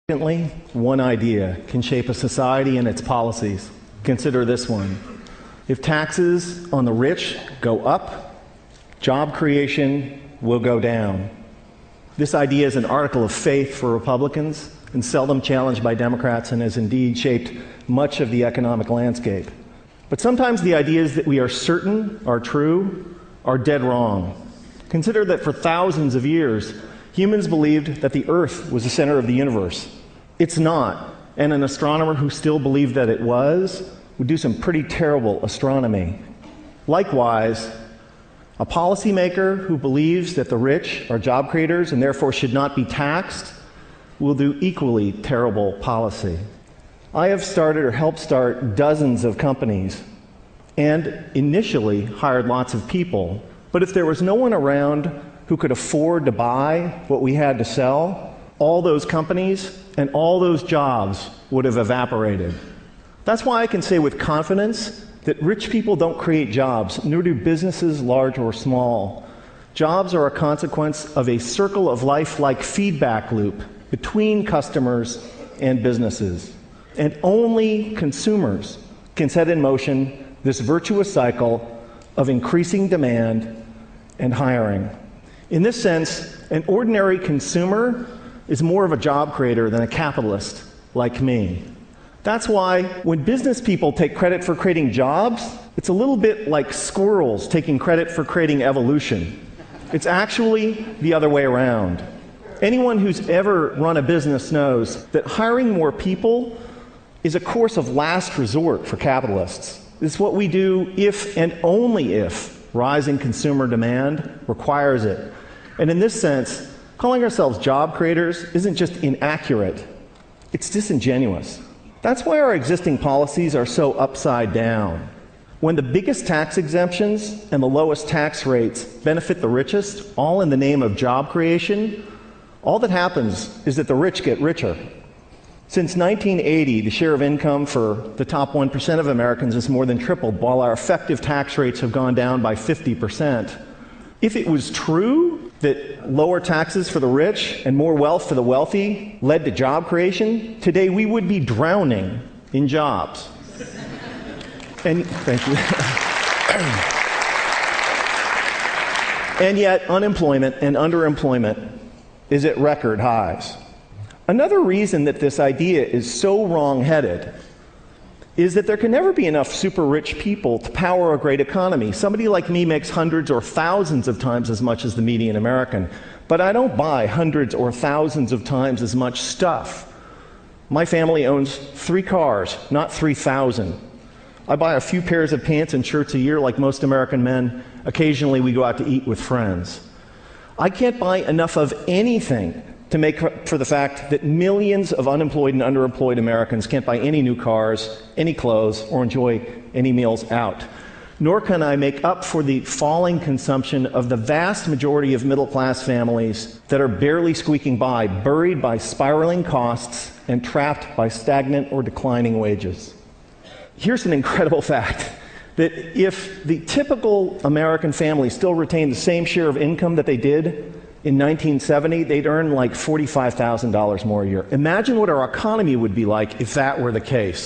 Secondly, one idea can shape a society and its policies. Consider this one. If taxes on the rich go up, job creation will go down. This idea is an article of faith for Republicans and seldom challenged by Democrats, and has indeed shaped much of the economic landscape. But sometimes the ideas that we are certain are true are dead wrong. Consider that for thousands of years, humans believed that the Earth was the center of the universe. It's not, and an astronomer who still believed that it was would do some pretty terrible astronomy. Likewise, a policymaker who believes that the rich are job creators and therefore should not be taxed will do equally terrible policy. I have started or helped start dozens of companies and initially hired lots of people, but if there was no one around who could afford to buy what we had to sell, all those companies and all those jobs would have evaporated. That's why I can say with confidence that rich people don't create jobs, nor do businesses large or small. Jobs are a consequence of a circle of life-like feedback loop between customers and businesses. And only consumers can set in motion this virtuous cycle of increasing demand and hiring. In this sense, an ordinary consumer is more of a job creator than a capitalist like me. That's why when business people take credit for creating jobs, it's a little bit like squirrels taking credit for creating evolution. It's actually the other way around. Anyone who's ever run a business knows that hiring more people is a course of last resort for capitalists. It's what we do if and only if rising consumer demand requires it. And in this sense, calling ourselves job creators isn't just inaccurate, it's disingenuous. That's why our existing policies are so upside down. When the biggest tax exemptions and the lowest tax rates benefit the richest, all in the name of job creation, all that happens is that the rich get richer. Since 1980, the share of income for the top 1% of Americans has more than tripled, while our effective tax rates have gone down by 50%. If it was true that lower taxes for the rich and more wealth for the wealthy led to job creation, today we would be drowning in jobs. And thank you. And yet unemployment and underemployment is at record highs. Another reason that this idea is so wrong-headed is that there can never be enough super rich people to power a great economy. Somebody like me makes hundreds or thousands of times as much as the median American, but I don't buy hundreds or thousands of times as much stuff. My family owns 3 cars, not 3,000. I buy a few pairs of pants and shirts a year like most American men. Occasionally we go out to eat with friends. I can't buy enough of anything to make up for the fact that millions of unemployed and underemployed Americans can't buy any new cars, any clothes, or enjoy any meals out. Nor can I make up for the falling consumption of the vast majority of middle-class families that are barely squeaking by, buried by spiraling costs and trapped by stagnant or declining wages. Here's an incredible fact, that if the typical American family still retained the same share of income that they did in 1970, they'd earn like $45,000 more a year. Imagine what our economy would be like if that were the case.